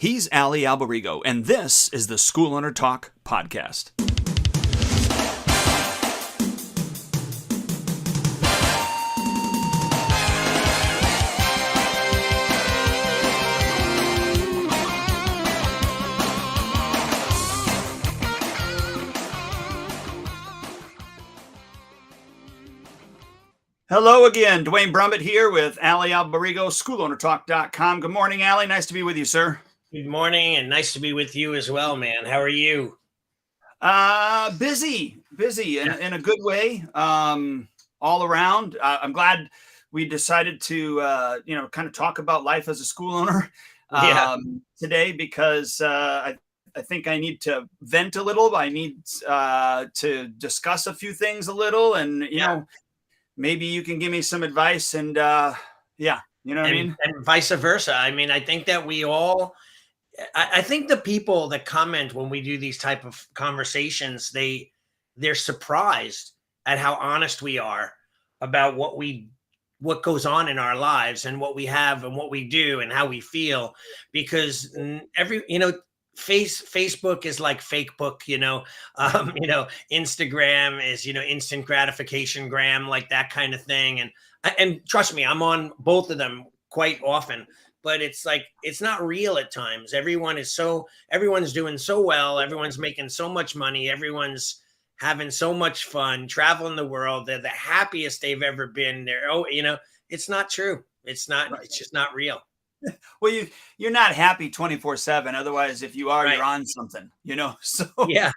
He's Ali Albarigo, and this is the School Owner Talk podcast. Hello again, Dwayne Brummett here with Ali Albarigo, SchoolOwnerTalk.com. Good morning, Ali. Nice to be with you, sir. Good morning, and nice to be with you as well, man. How are you? Busy in a good way, all around. I'm glad we decided to, kind of talk about life as a school owner today because I think I need to vent a little. I need to discuss a few things a little, and maybe you can give me some advice. And you know what I mean, and vice versa. I mean, I think that we all. I think the people that comment when we do these type of conversations, they're surprised at how honest we are about what goes on in our lives and what we have and what we do and how we feel, because Facebook is like fake book, Instagram is, instant gratification gram, like that kind of thing. And trust me, I'm on both of them quite often. But it's like, it's not real at times. Everyone's doing so well. Everyone's making so much money. Everyone's having so much fun, traveling the world. They're the happiest they've ever been. It's not true. It's not, right. It's just not real. Well, you're not happy 24/7. Otherwise, if you are, right. You're on something, so. Yeah.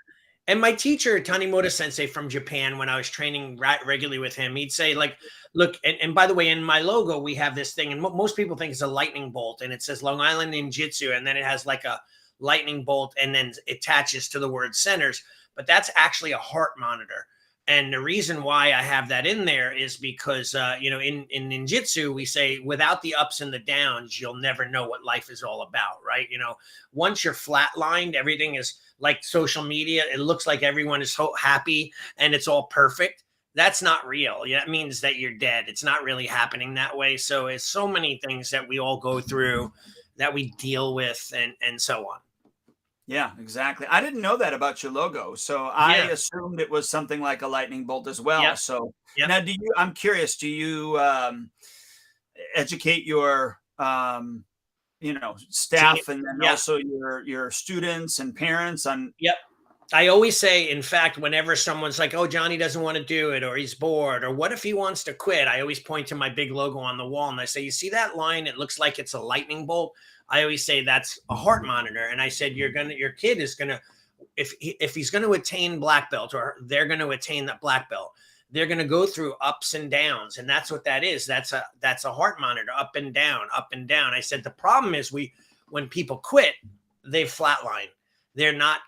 And my teacher, Tanimoto Sensei from Japan, when I was training regularly with him, he'd say, like, look, and by the way, in my logo, we have this thing, and most people think it's a lightning bolt, and it says Long Island Ninjitsu, and then it has like a lightning bolt, and then it attaches to the word centers, but that's actually a heart monitor. And the reason why I have that in there is because, in ninjitsu, we say without the ups and the downs, you'll never know what life is all about, right? Once you're flatlined, everything is like social media. It looks like everyone is so happy and it's all perfect. That's not real. That means that you're dead. It's not really happening that way. So it's so many things that we all go through that we deal with and so on. Yeah, exactly. I didn't know that about your logo. So I assumed it was something like a lightning bolt as well. Yeah. So now I'm curious, do you educate your, staff and then also your students and parents on? Yep. I always say, in fact, whenever someone's like, oh, Johnny doesn't want to do it, or he's bored, or what if he wants to quit? I always point to my big logo on the wall and I say, you see that line? It looks like it's a lightning bolt. I always say that's a heart monitor. And I said, your kid is going to, if he's going to attain black belt, or they're going to attain that black belt, they're going to go through ups and downs. And that's what that is. That's a heart monitor, up and down, up and down. I said, the problem is when people quit, they flatline. They're not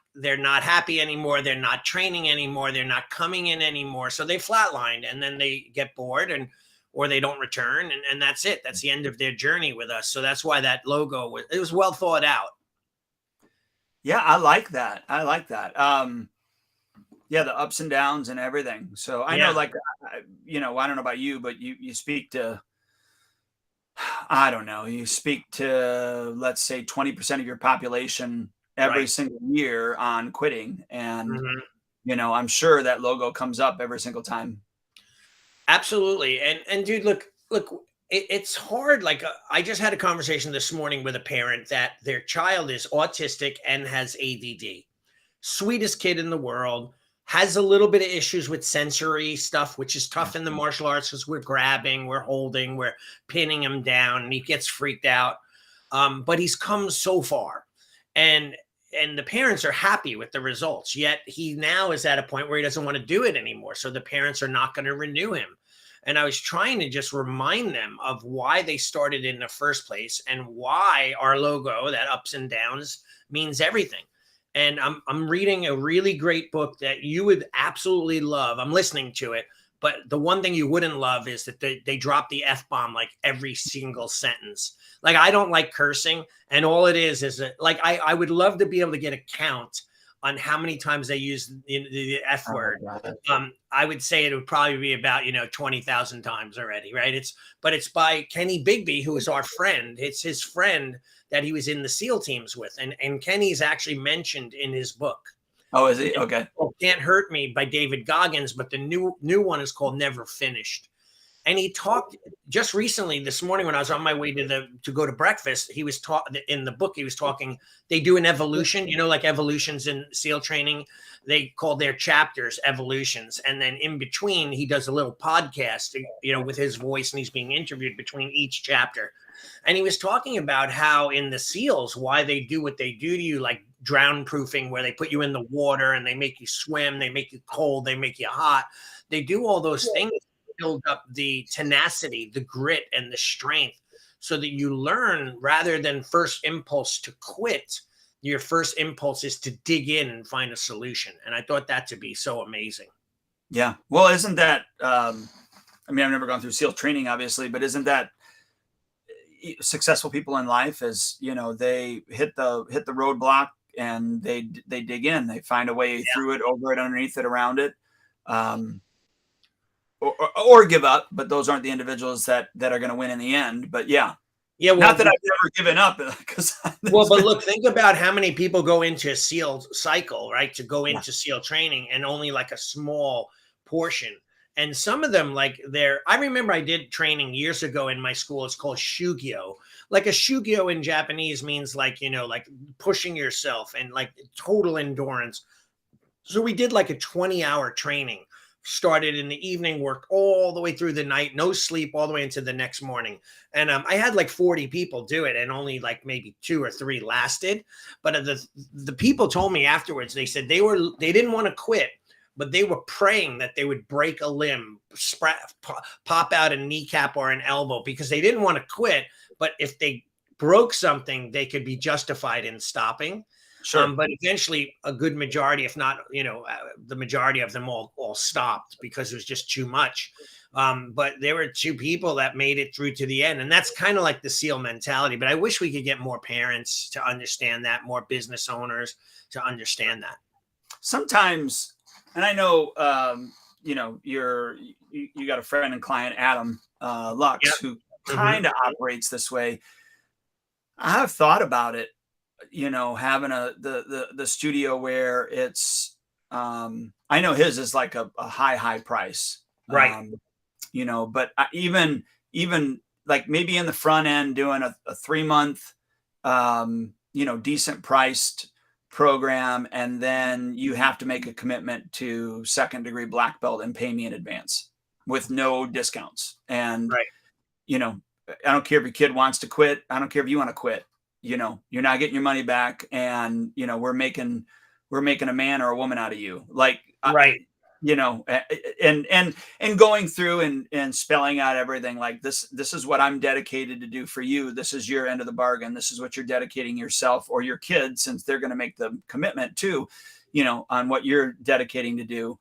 happy anymore. They're not training anymore. They're not coming in anymore. So they flatlined, and then they get bored or they don't return. And that's it. That's the end of their journey with us. So that's why that logo was well thought out. Yeah, I like that. The ups and downs and everything. So I know, like, I don't know about you, but you speak to, I don't know, let's say 20% of your population every single year on quitting. And, I'm sure that logo comes up every single time. Absolutely. And dude, look, it's hard. Like, I just had a conversation this morning with a parent that their child is autistic and has ADD. Sweetest kid in the world, has a little bit of issues with sensory stuff, which is tough in the martial arts because we're grabbing, we're holding, we're pinning him down, and he gets freaked out. But he's come so far. And the parents are happy with the results, yet he now is at a point where he doesn't want to do it anymore. So the parents are not going to renew him. And I was trying to just remind them of why they started in the first place and why our logo, that ups and downs, means everything. And I'm reading a really great book that you would absolutely love. I'm listening to it. But the one thing you wouldn't love is that they drop the F-bomb like every single sentence. Like, I don't like cursing. And all it is like, I would love to be able to get a count on how many times they use the F word. I would say it would probably be about, 20,000 times already, right? But it's by Kenny Bigby, who is our friend. It's his friend that he was in the SEAL teams with. And Kenny's actually mentioned in his book. Oh, is he? Okay. Can't Hurt Me by David Goggins, but the new one is called Never Finished. And he talked just recently this morning when I was on my way to go to breakfast. He was in the book. He was talking. They do an evolution, like evolutions in SEAL training. They call their chapters evolutions, and then in between, he does a little podcast, with his voice, and he's being interviewed between each chapter. And he was talking about how in the SEALs, why they do what they do to you, like drown proofing, where they put you in the water and they make you swim, they make you cold, they make you hot. They do all those things to build up the tenacity, the grit, and the strength, so that you learn, rather than first impulse to quit, your first impulse is to dig in and find a solution. And I thought that to be so amazing. Yeah. Well, isn't that, I mean, I've never gone through SEAL training, obviously, but isn't that successful people in life, as they hit the roadblock and they dig in, they find a way through it, over it, underneath it, around it, or give up. But those aren't the individuals that are going to win in the end. But yeah. Well, not that I've never given up, because but look, think about how many people go into a SEAL cycle, right? To go into SEAL training, and only like a small portion. And some of them, I remember I did training years ago in my school. It's called Shugyo. Like a Shugyo in Japanese means like pushing yourself and like total endurance. So we did like a 20-hour training, started in the evening, worked all the way through the night, no sleep, all the way into the next morning. And I had like 40 people do it, and only like maybe 2 or 3 lasted. But the people told me afterwards, they said they didn't want to quit, but they were praying that they would break a limb, pop out a kneecap or an elbow, because they didn't want to quit. But if they broke something, they could be justified in stopping. Sure. But eventually a good majority, if not, the majority of them all stopped because it was just too much. But there were 2 people that made it through to the end. And that's kind of like the SEAL mentality. But I wish we could get more parents to understand that, more business owners to understand that. Sometimes, and I know, you got a friend and client, Adam Lux, who kind of operates this way. I have thought about it, having the studio where it's, I know his is like a high price, right? But even like maybe in the front end doing a 3-month, decent priced program, and then you have to make a commitment to 2nd degree black belt and pay me in advance with no discounts. And, I don't care if your kid wants to quit. I don't care if you want to quit. You're not getting your money back, and we're making a man or a woman out of you. Like, right. And going through and spelling out everything like this is what I'm dedicated to do for you. This is your end of the bargain. This is what you're dedicating yourself or your kids, since they're going to make the commitment to, on what you're dedicating to do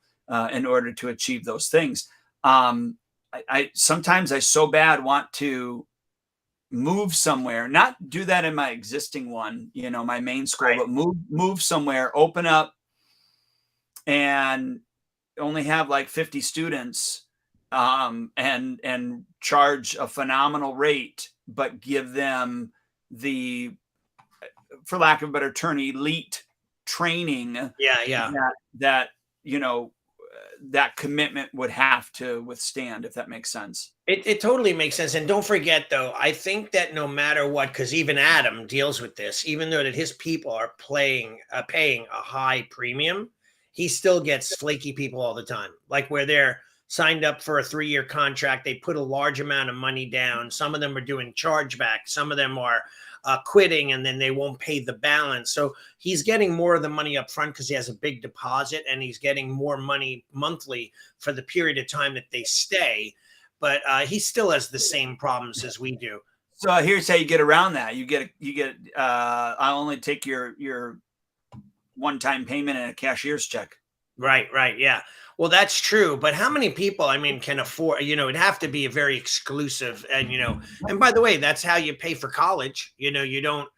in order to achieve those things. I sometimes I so bad want to move somewhere, not do that in my existing one, my main school, right, but move somewhere, open up, and only have like 50 students, and charge a phenomenal rate, but give them the, for lack of a better term, elite training. That that commitment would have to withstand, if that makes sense. It totally makes sense. And don't forget, though, I think that no matter what, because even Adam deals with this, even though that his people are paying a high premium, he still gets flaky people all the time. Like where they're signed up for a 3-year contract, they put a large amount of money down. Some of them are doing chargeback. Some of them are quitting, and then they won't pay the balance. So he's getting more of the money up front because he has a big deposit, and he's getting more money monthly for the period of time that they stay. But he still has the same problems as we do. So here's how you get around that. You get I'll only take your one-time payment and a cashier's check. Right. Yeah. Well, that's true. But how many people, can afford, it'd have to be a very exclusive, and, and by the way, that's how you pay for college. You don't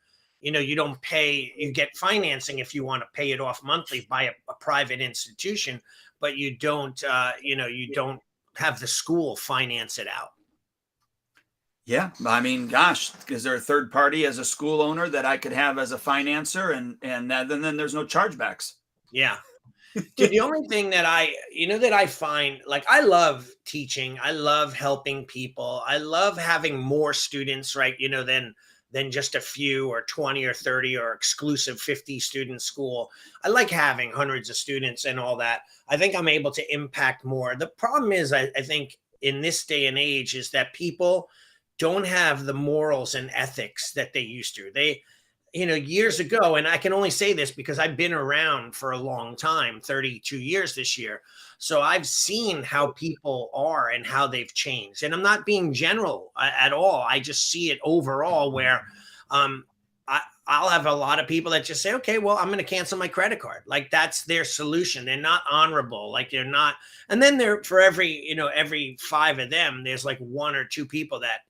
pay, you get financing if you want to pay it off monthly by a private institution, but you don't, you don't have the school finance it out. Yeah, I mean, gosh, is there a third party as a school owner that I could have as a financer, and then there's no chargebacks? Yeah. Dude, the only thing that that I find, like, I love teaching. I love helping people. I love having more students, right? Than just a few or 20 or 30 or exclusive 50 student school. I like having hundreds of students and all that. I think I'm able to impact more. The problem is, I think in this day and age is that people don't have the morals and ethics that they used to. Years ago, and I can only say this because I've been around for a long time, 32 years this year. So I've seen how people are and how they've changed. And I'm not being general at all. I just see it overall where um, I'll have a lot of people that just say, okay, well, I'm going to cancel my credit card. Like, that's their solution. They're not honorable. Like, they're not. And then for every five of them, there's like one or two people that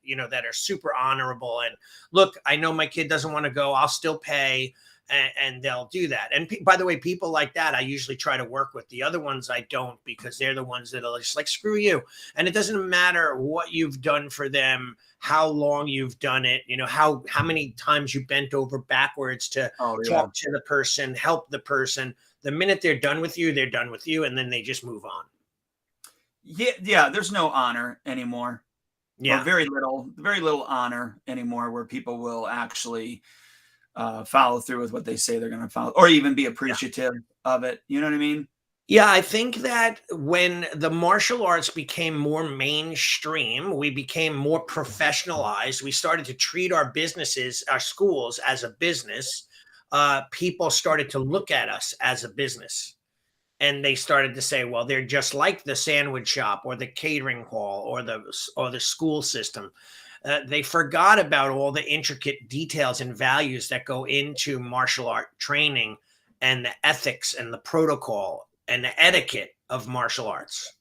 are super honorable. And look, I know my kid doesn't want to go. I'll still pay. And they'll do that. And by the way, people like that, I usually try to work with. The other ones I don't, because they're the ones that are just like, screw you. And it doesn't matter what you've done for them, how long you've done it, how many times you bent over backwards to Oh yeah, talk to the person, help the person. The minute they're done with you, they're done with you, and then they just move on. yeah, yeah. There's no honor anymore, or Yeah. very little honor anymore, where people will actually follow through with what they say they're going to follow, or even be appreciative of it. You know what I mean? Yeah, I think that when the martial arts became more mainstream, we became more professionalized. We started to treat our businesses, our schools, as a business. People started to look at us as a business, and they started to say, "Well, they're just like the sandwich shop, or the catering hall, or the school system." They forgot about all the intricate details and values that go into martial art training, and the ethics and the protocol and the etiquette of martial arts.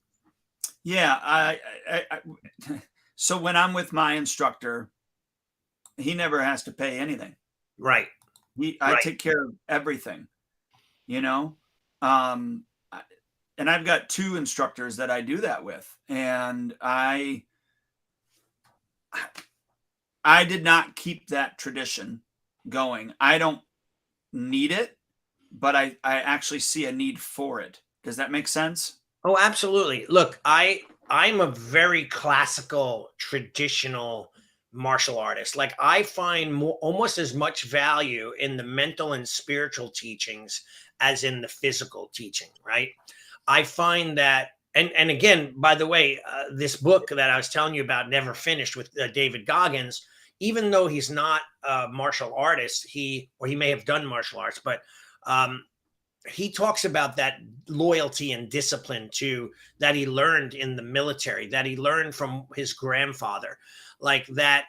Yeah. So when I'm with my instructor, he never has to pay anything. Right. I Right. take care of everything. You know, um, I- and I've got two instructors that I do that with, and I did not keep that tradition going. I don't need it, but I actually see a need for it. Does that make sense? Oh, absolutely. Look, I'm a very classical, traditional martial artist. Like, I find almost as much value in the mental and spiritual teachings as in the physical teaching, right? I find that, and again, by the way, this book that I was telling you about, Never Finished, with David Goggins, even though he's not a martial artist, he may have done martial arts, but um, he talks about that loyalty and discipline too, that he learned in the military, that he learned from his grandfather, like that,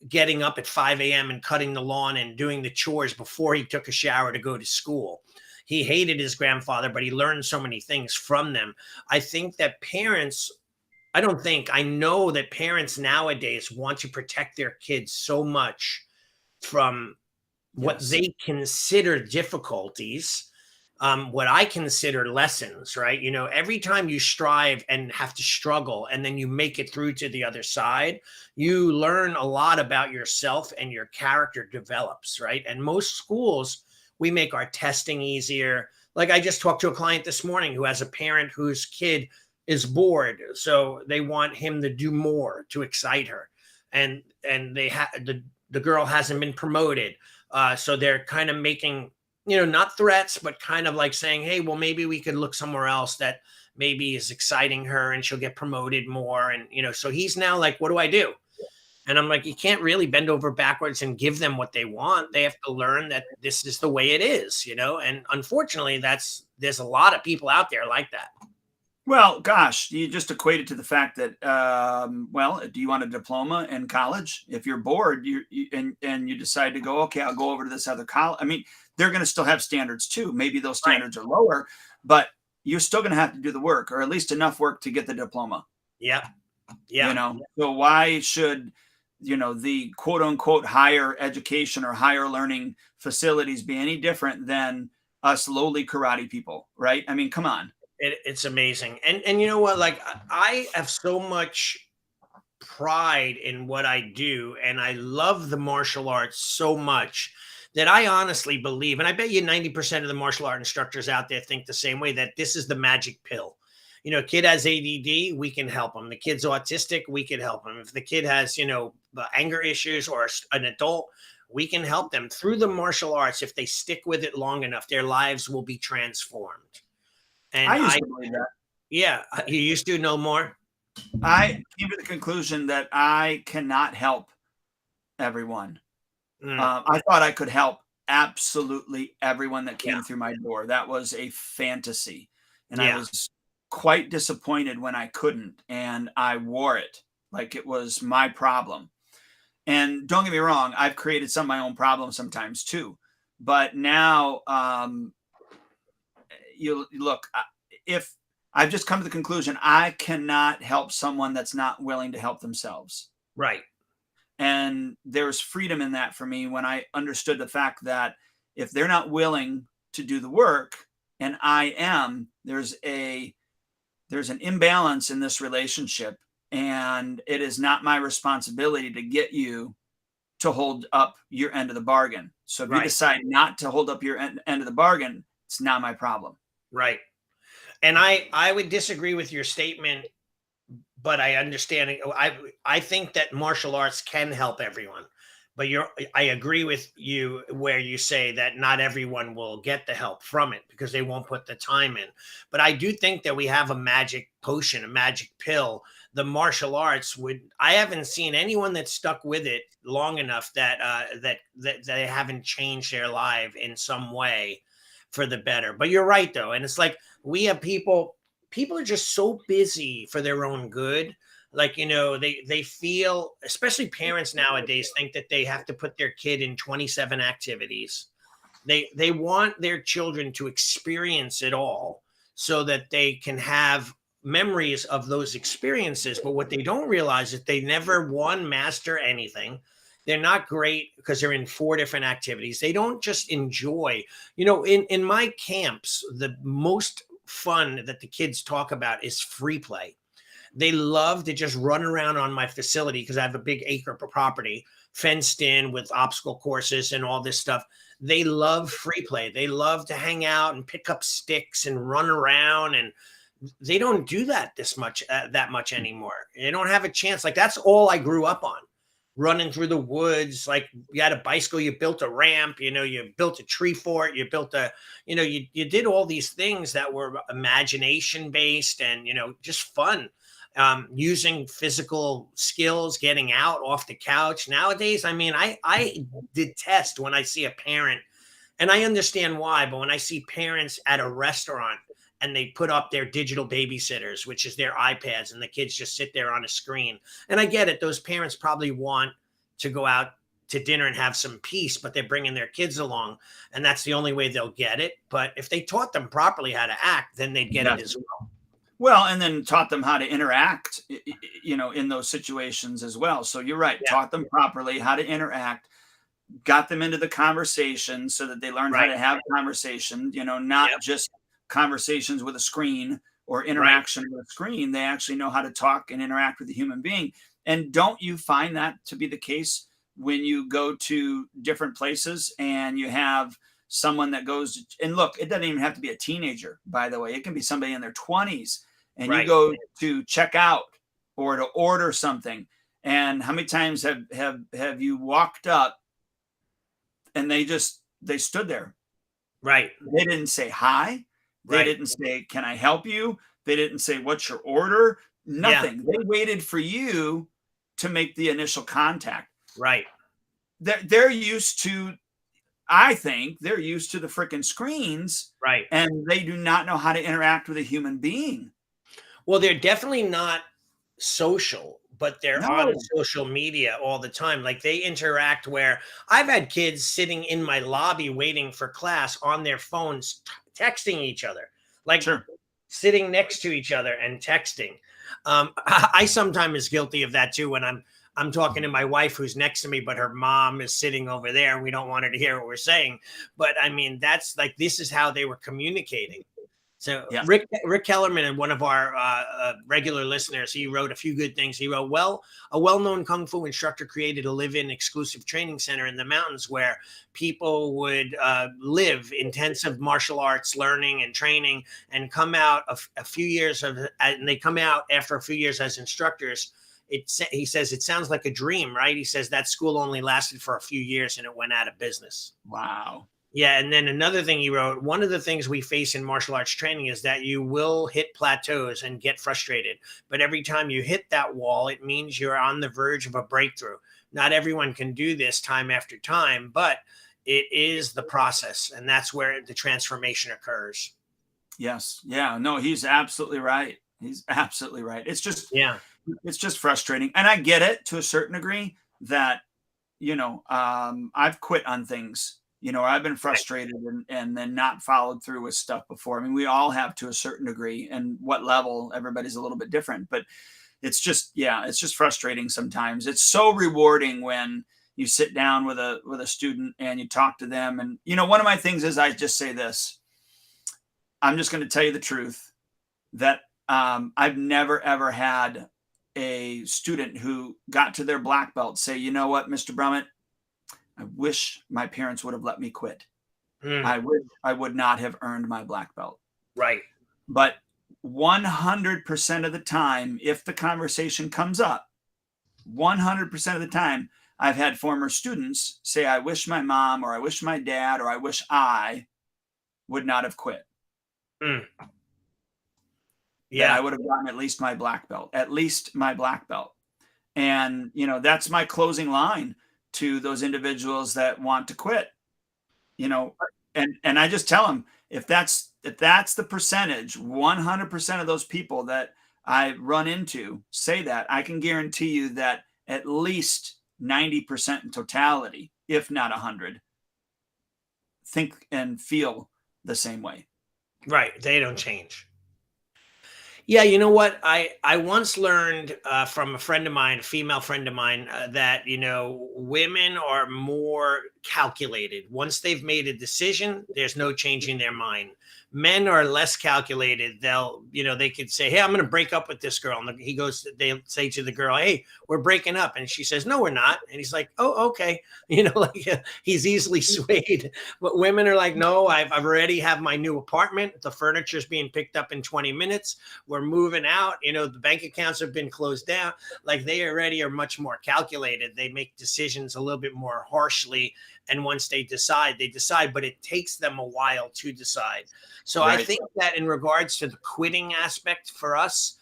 getting up at 5 a.m. and cutting the lawn and doing the chores before he took a shower to go to school. He hated his grandfather, but he learned so many things from them. I think that parents, I don't think, I know that parents nowadays want to protect their kids so much from what Yes. they consider difficulties, what I consider lessons, right? Every time you strive and have to struggle and then you make it through to the other side, you learn a lot about yourself and your character develops, right? And most schools, we make our testing easier. Like, I just talked to a client this morning who has a parent whose kid is bored, so they want him to do more to excite her. And the girl hasn't been promoted, so they're kind of making, not threats, but kind of like saying, hey, well, maybe we could look somewhere else that maybe is exciting her and she'll get promoted more. And, so he's now like, what do I do? And I'm like, you can't really bend over backwards and give them what they want. They have to learn that this is the way it is, and unfortunately, there's a lot of people out there like that. Well, gosh, you just equate it to the fact that, well, do you want a diploma in college? If you're bored, and you decide to go, okay, I'll go over to this other college. I mean, they're going to still have standards too. Maybe those Right. standards are lower, but you're still going to have to do the work, or at least enough work to get the diploma. Yeah. You Yeah. know, so why should the quote unquote higher education or higher learning facilities be any different than us lowly karate people, right? I mean, come on. It's amazing. And you know what? Like, I have so much pride in what I do, and I love the martial arts so much that I honestly believe, and I bet you 90% of the martial art instructors out there think the same way, that this is the magic pill. Kid has ADD, we can help him. The kid's autistic, we can help him. If the kid has, anger issues, or an adult, we can help them through the martial arts. If they stick with it long enough, their lives will be transformed. And I used to believe that. yeah, you used to know more. I came to the conclusion that I cannot help everyone. I thought I could help absolutely everyone that came through my door. That was a fantasy. And I was quite disappointed when I couldn't. And I wore it like it was my problem. And don't get me wrong, I've created some of my own problems sometimes too. But now, you look, if I've just come to the conclusion, I cannot help someone that's not willing to help themselves. Right. And there's freedom in that for me when I understood the fact that if they're not willing to do the work and I am, there's an imbalance in this relationship, and it is not my responsibility to get you to hold up your end of the bargain. So if you decide not to hold up your end of the bargain, it's not my problem. Right. And I would disagree with your statement, but I understand it. I think that martial arts can help everyone, but I agree with you where you say that not everyone will get the help from it because they won't put the time in. But I do think that we have a magic potion, a magic pill. The martial arts I haven't seen anyone that's stuck with it long enough that they haven't changed their life in some way for the better. But you're right though. And it's like, we have people are just so busy for their own good. Like, they feel, especially parents nowadays, think that they have to put their kid in 27 activities. They want their children to experience it all so that they can have memories of those experiences. But what they don't realize is they never, one, master anything. They're not great because they're in 4 different activities. They don't just enjoy, in my camps, the most fun that the kids talk about is free play. They love to just run around on my facility because I have a big acre property fenced in with obstacle courses and all this stuff. They love free play. They love to hang out and pick up sticks and run around, and they don't do that that much anymore. They don't have a chance. Like, that's all I grew up on. Running through the woods, like you had a bicycle, you built a ramp, you built a tree fort, you built you did all these things that were imagination based and, just fun, using physical skills, getting out off the couch. Nowadays, I detest when I see a parent, and I understand why, but when I see parents at a restaurant and they put up their digital babysitters, which is their iPads, and the kids just sit there on a screen. And I get it. Those parents probably want to go out to dinner and have some peace, but they're bringing their kids along, and that's the only way they'll get it. But if they taught them properly how to act, then they'd get it as well. Well, and then taught them how to interact, in those situations as well. So you're right. Yeah. Taught them properly how to interact, got them into the conversation so that they learned how to have a conversation, not just conversations with a screen or interaction with a screen. They actually know how to talk and interact with a human being. And don't you find that to be the case when you go to different places and you have someone that goes, and look, it doesn't even have to be a teenager, by the way. It can be somebody in their 20s, and you go to check out or to order something. And how many times have you walked up and they stood there? Right. They didn't say hi. They didn't say, "Can I help you?" They didn't say, "What's your order?" Nothing. Yeah. They waited for you to make the initial contact. Right. They're used to, I think, they're used to the freaking screens. Right. And they do not know how to interact with a human being. Well, they're definitely not social, but they're on social media all the time. Like, they interact where I've had kids sitting in my lobby waiting for class on their phones, texting each other, like sitting next to each other and texting. I sometimes is guilty of that too, when I'm talking to my wife who's next to me, but her mom is sitting over there and we don't want her to hear what we're saying. But that's like, this is how they were communicating. So Yeah. Rick Kellerman, and one of our regular listeners, he wrote a few good things. He wrote, well, a well-known kung fu instructor created a live-in exclusive training center in the mountains where people would live intensive martial arts learning and training, and come out a few years of, and they come out after a few years as instructors. He says it sounds like a dream, right? He says that school only lasted for a few years and it went out of business. Wow. Yeah. And then another thing he wrote, one of the things we face in martial arts training is that you will hit plateaus and get frustrated. But every time you hit that wall, it means you're on the verge of a breakthrough. Not everyone can do this time after time, but it is the process. And that's where the transformation occurs. Yes. Yeah. No, he's absolutely right. He's absolutely right. It's just frustrating. And I get it to a certain degree that, I've quit on things. I've been frustrated and then not followed through with stuff before. I mean, we all have to a certain degree, and what level, everybody's a little bit different, but it's just frustrating sometimes. It's so rewarding when you sit down with a student and you talk to them. And, one of my things is I just say this, I'm just going to tell you the truth that I've never, ever had a student who got to their black belt say, you know what, Mr. Brummett, I wish my parents would have let me quit. I would not have earned my black belt. Right. But 100% of the time, if the conversation comes up, 100% of the time, I've had former students say, I wish my mom, or I wish my dad, or I wish I would not have quit. Yeah, I would have gotten at least my black belt, And, that's my closing line to those individuals that want to quit, and I just tell them, if that's the percentage, 100% of those people that I run into say that, I can guarantee you that at least 90% in totality, if not 100, think and feel the same way. Right. They don't change. Yeah, you know what? I once learned from a friend of mine, a female friend of mine, that, women are more calculated. Once they've made a decision, there's no changing their mind. Men are less calculated. They could say, hey, I'm going to break up with this girl. And they say to the girl, hey, we're breaking up. And she says, no, we're not. And he's like, oh, okay. He's easily swayed. But women are like, no, I've already have my new apartment. The furniture's being picked up in 20 minutes. We're moving out. The bank accounts have been closed down. Like, they already are much more calculated. They make decisions a little bit more harshly. And once they decide, but it takes them a while to decide. So right. I think that in regards to the quitting aspect for us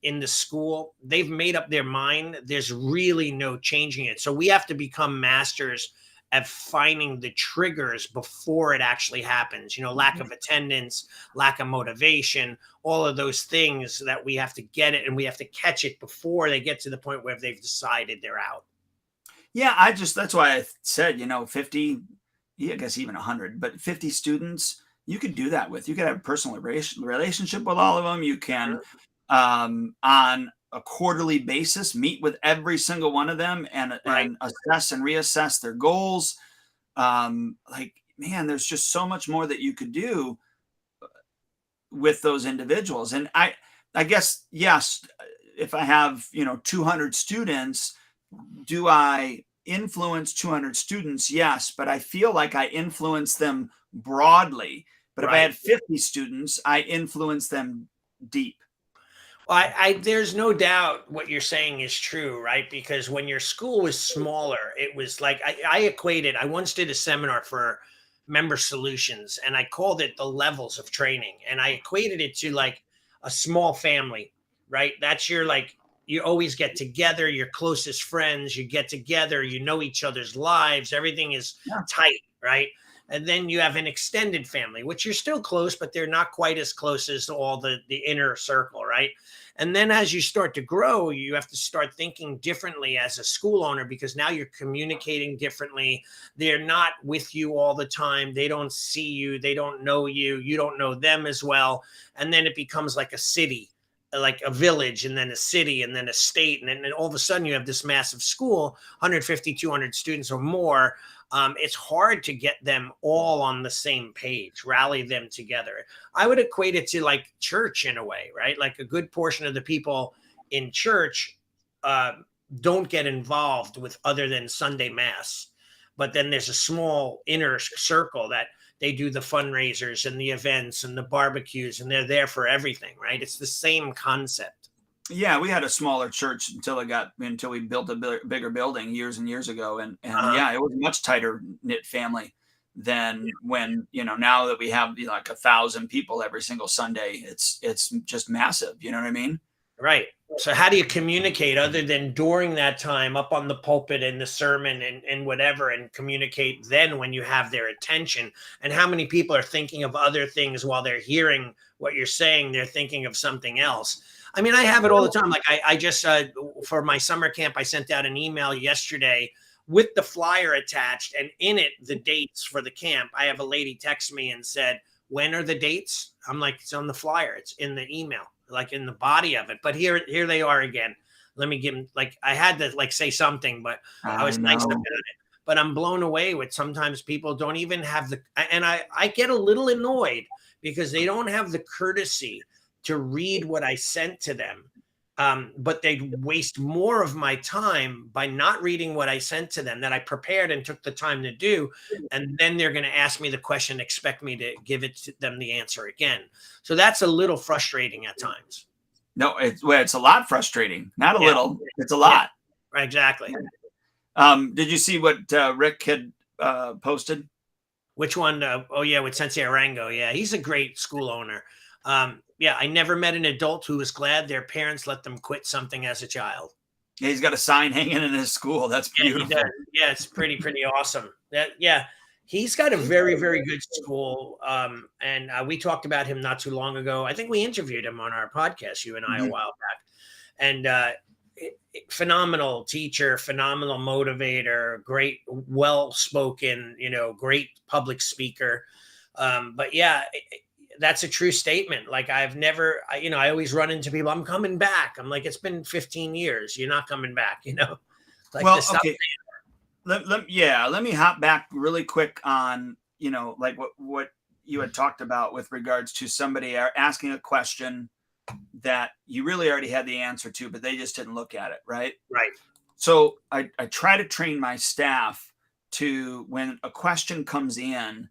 in the school, they've made up their mind. There's really no changing it. So we have to become masters at finding the triggers before it actually happens. Lack of attendance, lack of motivation, all of those things that we have to get it, and we have to catch it before they get to the point where they've decided they're out. Yeah, that's why I said, 50, I guess even 100, but 50 students, you could do that with. You could have a personal relationship with all of them. You can, on a quarterly basis, meet with every single one of them and assess and reassess their goals. There's just so much more that you could do with those individuals. And I guess, yes, if I have, 200 students, do I influence 200 students? Yes, but I feel like I influence them broadly. But if I had 50 students, I influence them deep. Well, there's no doubt what you're saying is true, right? Because when your school was smaller, it was like I once did a seminar for Member Solutions, and I called it the levels of training. And I equated it to like a small family, right? That's you always get together, your closest friends, you get together, you know each other's lives, everything is tight, right? And then you have an extended family, which you're still close, but they're not quite as close as all the inner circle, right? And then as you start to grow, you have to start thinking differently as a school owner, because now you're communicating differently. They're not with you all the time. They don't see you. They don't know you. You don't know them as well. And then it becomes like a city. like a village and then a city and then a state. And then all of a sudden you have this massive school, 150, 200 students or more. It's hard to get them all on the same page, rally them together. I would equate it to like church in a way, right? Like a good portion of the people in church don't get involved with other than Sunday mass. But then there's a small inner circle that they do the fundraisers and the events and the barbecues, and they're there for everything, right? It's the same concept. Yeah, we had a smaller church until we built a bigger building years and years ago, and yeah, it was a much tighter knit family than when, now that we have like 1,000 people every single Sunday. It's just massive. You know what I mean? Right. So how do you communicate other than during that time up on the pulpit and the sermon and whatever, and communicate then when you have their attention? And how many people are thinking of other things while they're hearing what you're saying? They're thinking of something else. I mean, I have it all the time. Like I just, for my summer camp, I sent out an email yesterday with the flyer attached and in it, the dates for the camp. I have a lady text me and said, when are the dates? I'm like, it's on the flyer. It's in the email, like in the body of it. But here they are again. Let me give them, like, I had to like say something, but I was nice about it. But I'm blown away with sometimes people don't even have and I get a little annoyed because they don't have the courtesy to read what I sent to them. But they waste more of my time by not reading what I sent to them that I prepared and took the time to do. And then they're going to ask me the question, expect me to give them the answer again. So that's a little frustrating at times. No, it's a lot frustrating. Not a little, it's a lot. Yeah, exactly. Did you see what Rick had posted? Which one? Oh yeah, with Sensei Arango. Yeah, he's a great school owner. Yeah, I never met an adult who was glad their parents let them quit something as a child. Yeah, he's got a sign hanging in his school. That's beautiful. Yeah, it's pretty awesome. He's got a very, very good school. And we talked about him not too long ago. I think we interviewed him on our podcast, you and I, a while back. And phenomenal teacher, phenomenal motivator, great, well-spoken, great public speaker. But yeah, that's a true statement. Like I always run into people, I'm coming back. I'm like, it's been 15 years. You're not coming back, Like, well, okay. Let me hop back really quick on, like what you had talked about with regards to somebody asking a question that you really already had the answer to, but they just didn't look at it. Right. Right. So I try to train my staff to, when a question comes in,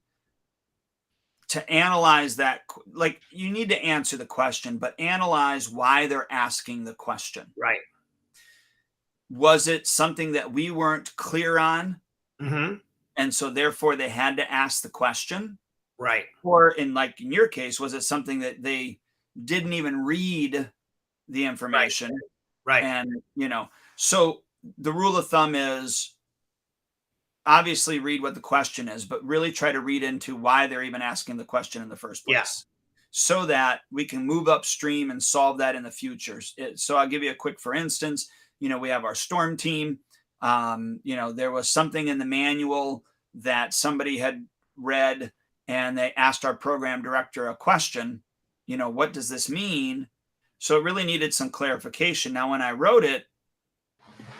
to analyze that. Like, you need to answer the question, but analyze why they're asking the question. Right. Was it something that we weren't clear on? Mm-hmm. And so therefore they had to ask the question? Right. Or in your case, was it something that they didn't even read the information? Right. And, so the rule of thumb is, obviously read what the question is, but really try to read into why they're even asking the question in the first place, so that we can move upstream and solve that in the future. So I'll give you a quick, for instance, we have our storm team. There was something in the manual that somebody had read and they asked our program director a question, what does this mean? So it really needed some clarification. Now, when I wrote it,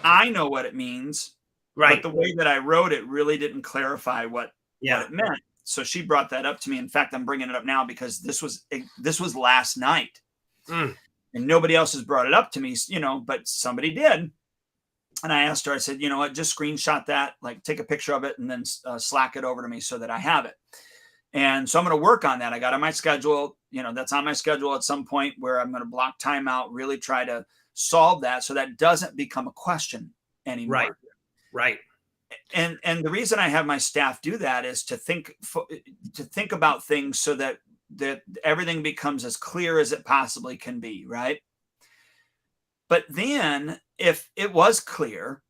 I know what it means. Right. But the way that I wrote it really didn't clarify what it meant. So she brought that up to me. In fact, I'm bringing it up now because this was last night. And nobody else has brought it up to me, but somebody did. And I asked her, I said, you know what, just screenshot that, like take a picture of it and then Slack it over to me so that I have it. And so I'm going to work on that. I got on my schedule, that's on my schedule at some point where I'm going to block time out, really try to solve that so that doesn't become a question anymore. Right. And the reason I have my staff do that is to think about things so that everything becomes as clear as it possibly can be. Right. But then if it was clear,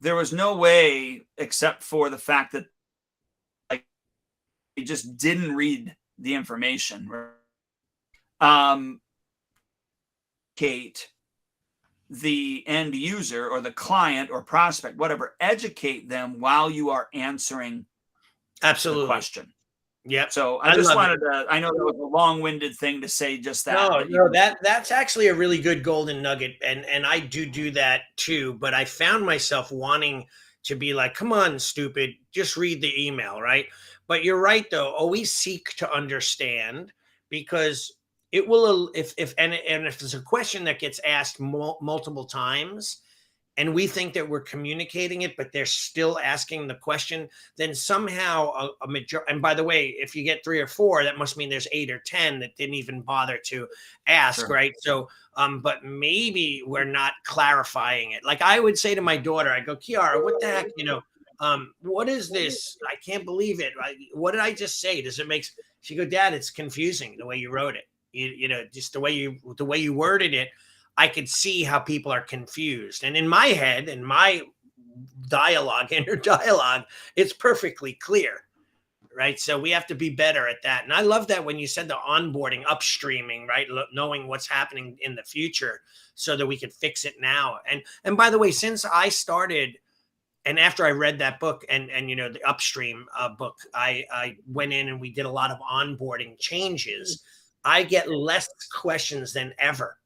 there was no way except for the fact that he just didn't read the information. Kate, the end user or the client or prospect, whatever, educate them while you are answering the question. Yep. So I I just love it. wanted to, I know that was a long-winded thing to say just that, No, but no, that's actually a really good golden nugget, and I do that too. But I found myself wanting to be like, "Come on, stupid, just read the email, right?" But you're right, though. Always seek to understand, because it will, if if there's a question that gets asked multiple times, and we think that we're communicating it, but they're still asking the question, then somehow a major. And by the way, if you get 3 or 4, that must mean there's 8 or 10 that didn't even bother to ask, sure. right? So, but maybe we're not clarifying it. Like I would say to my daughter, I go, Kiara, what the heck, what is this? I can't believe it. What did I just say? Does it make? She go, Dad, it's confusing the way you wrote it. Just the way you worded it. I could see how people are confused. And in my head, in my dialogue, inner dialogue, it's perfectly clear, right? So we have to be better at that. And I love that when you said the onboarding, upstreaming, right? Knowing what's happening in the future so that we can fix it now. And by the way, since I started, and after I read that book and the upstream book, I went in and we did a lot of onboarding changes. I get less questions than ever.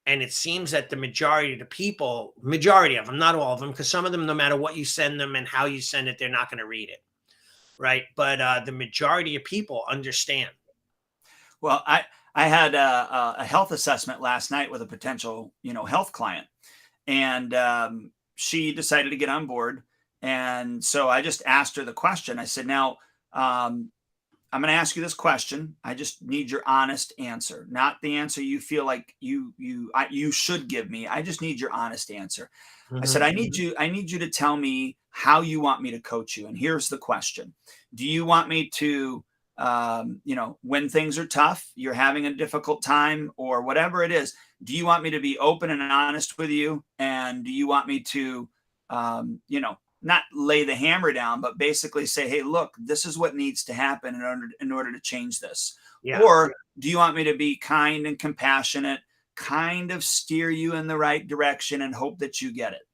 And it seems that the majority of the people, majority of them, not all of them, because some of them, no matter what you send them and how you send it, they're not going to read it, right? But the majority of people understand. Well, I had a health assessment last night with a potential, health client, and she decided to get on board. And so I just asked her the question. I said, "Now, I'm going to ask you this question. I just need your honest answer, not the answer you feel like you should give me. I just need your honest answer." I said, Mhm. I need you to tell me how you want me to coach you. And here's the question. Do you want me to, when things are tough, you're having a difficult time or whatever it is, do you want me to be open and honest with you? And do you want me to, not lay the hammer down, but basically say, "Hey, look, this is what needs to happen in order to change this"? Yeah. Or do you want me to be kind and compassionate, kind of steer you in the right direction and hope that you get it?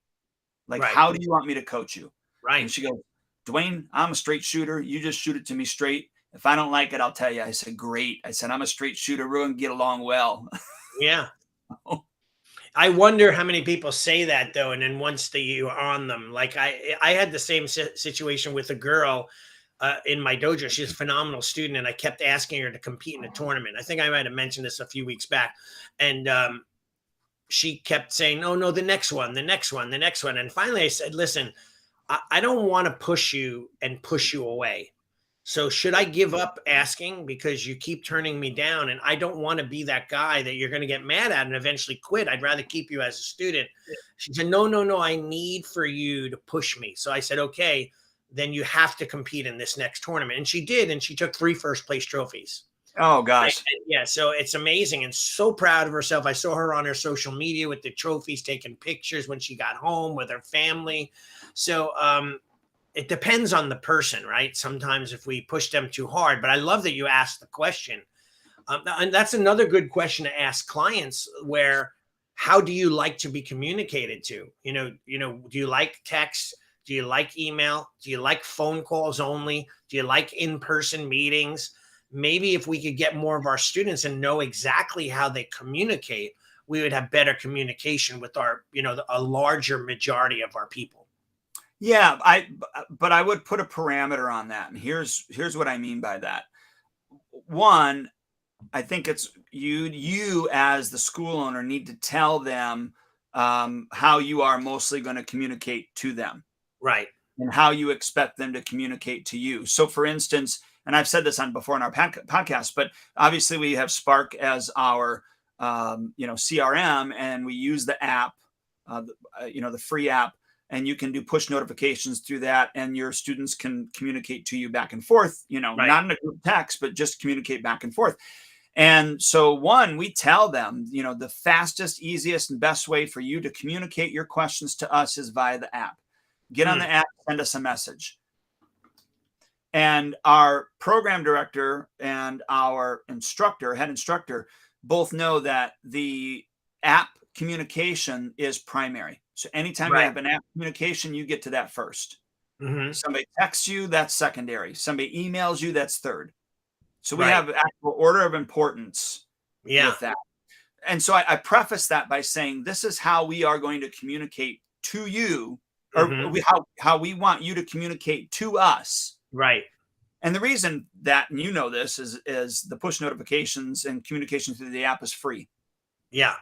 Like, Right. how do you want me to coach you? And Right. she goes, "Dwayne, I'm a straight shooter. You just shoot it to me straight. If I don't like it, I'll tell you." I said, "Great." I said, "I'm a straight shooter. We're going to get along well." Yeah. I wonder how many people say that though, and then once you are on them, like I had the same situation with a girl in my dojo. She's a phenomenal student, and I kept asking her to compete in a tournament. I think I might have mentioned this a few weeks back, and she kept saying, "No, no, the next one, the next one, the next one." And finally, I said, "Listen, I don't want to push you and push you away. So should I give up asking because you keep turning me down? And I don't want to be that guy that you're going to get mad at and eventually quit. I'd rather keep you as a student." She said, "No, no, no. I need for you to push me." So I said, "Okay, then you have to compete in this next tournament." And she did. And she took 3 first-place trophies. Oh Right, gosh. and yeah, so it's amazing and so proud of herself. I saw her on her social media with the trophies, taking pictures when she got home with her family. So it depends on the person, right? Sometimes if we push them too hard, but I love that you asked the question. And that's another good question to ask clients where how do you like to be communicated to? Do you like text? Do you like email? Do you like phone calls only? Do you like in-person meetings? Maybe if we could get more of our students and know exactly how they communicate, we would have better communication with a larger majority of our people. Yeah, but I would put a parameter on that. And here's what I mean by that. One, I think it's you as the school owner need to tell them how you are mostly going to communicate to them Right. and how you expect them to communicate to you. So, for instance, and I've said this on before in our podcast, but obviously we have Spark as our CRM, and we use the app, the free app, and you can do push notifications through that, and your students can communicate to you back and forth. Right. Not in a group text, but just communicate back and forth. And so, one, we tell them, the fastest, easiest, and best way for you to communicate your questions to us is via the app. Get on Mm, the app, send us a message. And our program director and our head instructor, both know that the app communication is primary. So anytime you right. have an app communication, you get to that first. Hmm. Somebody texts you, that's secondary. Somebody emails you, that's third. So we Right. have actual order of importance Yeah. with that. And so I preface that by saying this is how we are going to communicate to you, or Hmm. how we want you to communicate to us. Right. And the reason that, and you know this, is the push notifications and communication through the app is free. Yeah.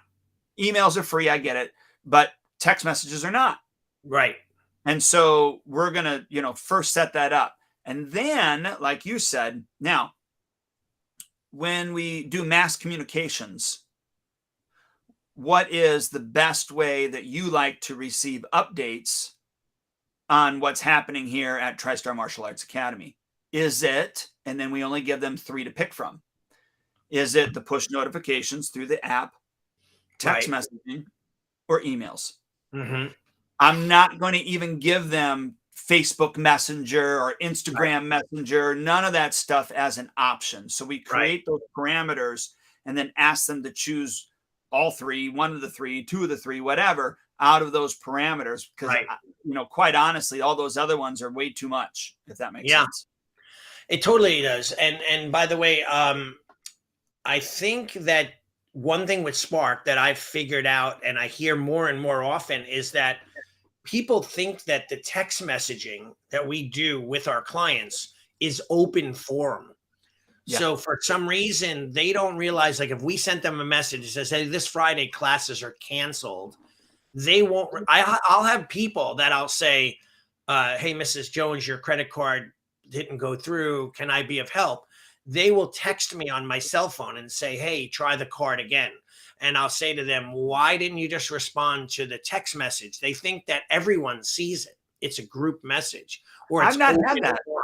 Emails are free, I get it, but text messages are not. Right. And so we're going to, first set that up. And then, like you said, now, when we do mass communications, what is the best way that you like to receive updates on what's happening here at TriStar Martial Arts Academy? Is it, and then we only give them 3 to pick from, is it the push notifications through the app, text Right. messaging, or emails? Hmm. I'm not going to even give them Facebook Messenger or Right. Instagram Messenger, none of that stuff as an option. So we Right. create those parameters and then ask them to choose all 3, 1 of the 3, 2 of the 3, whatever, out of those parameters. Because, Right. quite honestly, all those other ones are way too much, if that makes Yeah. sense. It totally does. And by the way, I think that one thing with Spark that I've figured out and I hear more and more often is that people think that the text messaging that we do with our clients is open forum. Yeah. So for some reason, they don't realize, like, if we sent them a message that says, hey, this Friday classes are canceled, they won't. I'll have people that I'll say, hey, Mrs. Jones, your credit card didn't go through. Can I be of help? They will text me on my cell phone and say, hey, try the card again. And I'll say to them, why didn't you just respond to the text message? They think that everyone sees it. It's a group message, or it's I've not had open that. forum.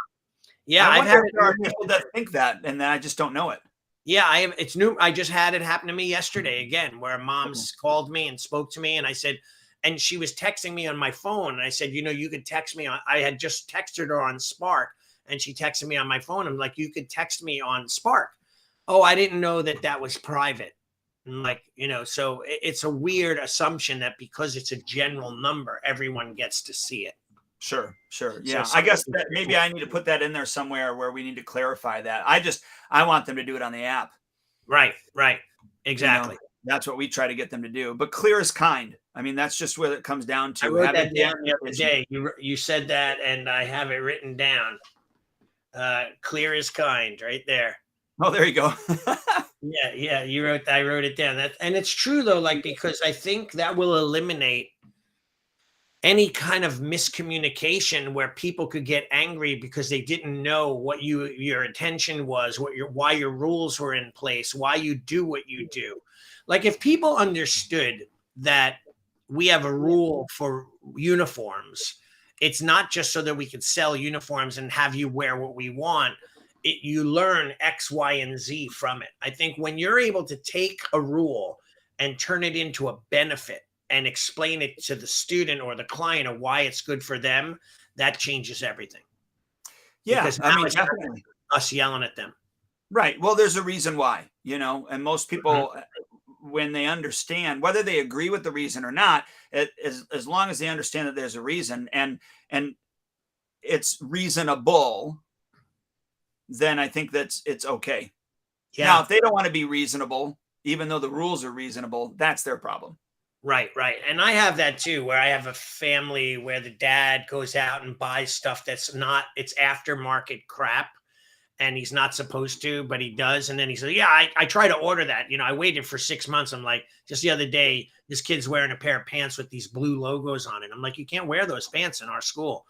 Yeah, I I've wonder had if it. there are people that think that, and then I just don't know it. Yeah, I am. It's new. I just had it happen to me yesterday again, where a mom's called me and spoke to me, and I said, and she was texting me on my phone, and I said, you could text me on. I had just texted her on Spark, and she texted me on my phone. I'm like, you could text me on Spark. Oh, I didn't know that that was private. And like, so it's a weird assumption that because it's a general number, everyone gets to see it. Sure. So Yeah. I some guess people that maybe I need to put that in there somewhere where we need to clarify that. I want them to do it on the app. Right, You know, exactly. that's what we try to get them to do. But clear is kind. I mean, that's just what it comes down I to. wrote Having that down the other communication. day. You said that, and I have it written down. Clear is kind, right there. Oh, there you go. Yeah. I wrote it down. And it's true though, like, because I think that will eliminate any kind of miscommunication where people could get angry because they didn't know what your intention was, why your rules were in place, why you do what you do. Like, if people understood that we have a rule for uniforms, it's not just so that we can sell uniforms and have you wear what we want. You learn X, Y, and Z from it. I think when you're able to take a rule and turn it into a benefit and explain it to the student or the client of why it's good for them, that changes everything. Yeah. Because I now mean, it's not definitely. us yelling at them. Right. Well, there's a reason why, and most Mhm. people, when they understand, whether they agree with the reason or not, as long as they understand that there's a reason and it's reasonable, then I think it's okay. Now, Yeah. if they don't want to be reasonable, even though the rules are reasonable, that's their problem. Right. And I have that too, where I have a family where the dad goes out and buys stuff it's aftermarket crap, and he's not supposed to, but he does. And then he said, yeah, I try to order that. I waited for 6 months. I'm like, just the other day, this kid's wearing a pair of pants with these blue logos on it. I'm like, you can't wear those pants in our school.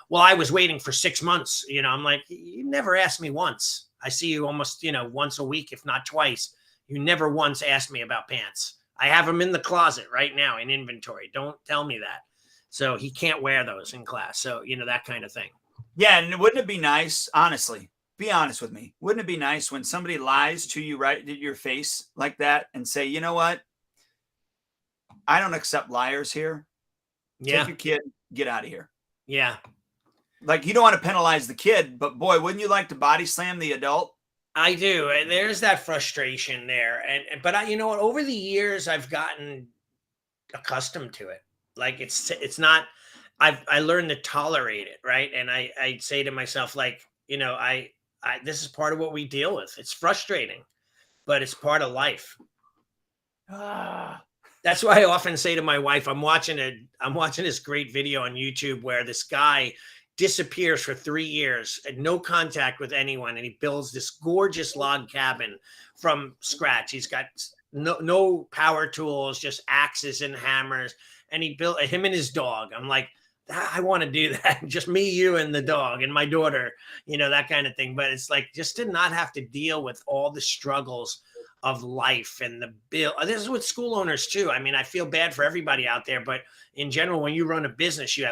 Well, I was waiting for 6 months. I'm like, you never asked me once. I see you almost, once a week, if not twice. You never once asked me about pants. I have them in the closet right now in inventory. Don't tell me that. So he can't wear those in class. So, that kind of thing. Yeah, and wouldn't it be nice, honestly, be honest with me, wouldn't it be nice when somebody lies to you right in your face like that and say, you know what? I don't accept liars here. Yeah. Take your kid, get out of here. Yeah. Like, you don't want to penalize the kid, but boy, wouldn't you like to body slam the adult? I do. And there's that frustration there. But you know what? Over the years, I've gotten accustomed to it. Like, it's not, I learned to tolerate it. Right. And I say to myself, like, This is part of what we deal with. It's frustrating, but it's part of life. Ah. That's why I often say to my wife, I'm watching this great video on YouTube where this guy disappears for 3 years and no contact with anyone, and he builds this gorgeous log cabin from scratch. He's got no power tools, just axes and hammers, and he built him and his dog. I'm like, I want to do that. Just me, you, and the dog, and my daughter, that kind of thing. But it's like, just to not have to deal with all the struggles of life and the bill. This is with school owners too. I mean, I feel bad for everybody out there, but in general, when you run a business, you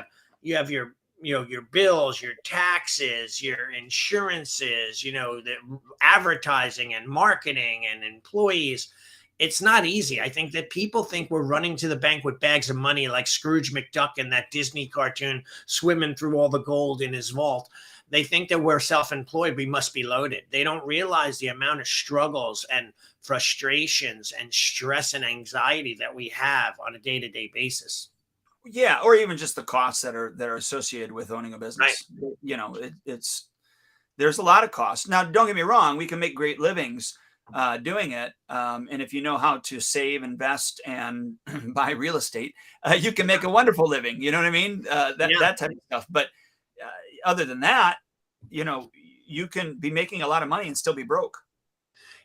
have your your bills, your taxes, your insurances, the advertising and marketing and employees. It's not easy. I think that people think we're running to the bank with bags of money like Scrooge McDuck in that Disney cartoon, swimming through all the gold in his vault. They think that we're self-employed, we must be loaded. They don't realize the amount of struggles and frustrations and stress and anxiety that we have on a day-to-day basis. Yeah, or even just the costs that are associated with owning a business. Right. There's a lot of costs. Now, don't get me wrong, we can make great livings doing it. And if you know how to save, invest, and buy real estate, you can make a wonderful living. You know what I mean? That type of stuff. But other than that, you can be making a lot of money and still be broke.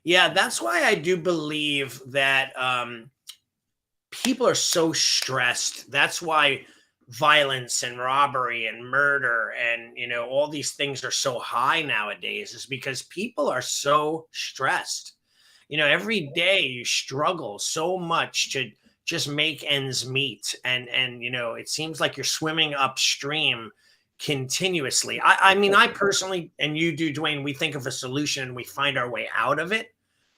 Yeah, that's why I do believe that people are so stressed. That's why violence and robbery and murder and all these things are so high nowadays, is because people are so stressed. Every day you struggle so much to just make ends meet, and it seems like you're swimming upstream continuously. I mean, I personally, and you do, Dwayne, we think of a solution and we find our way out of it.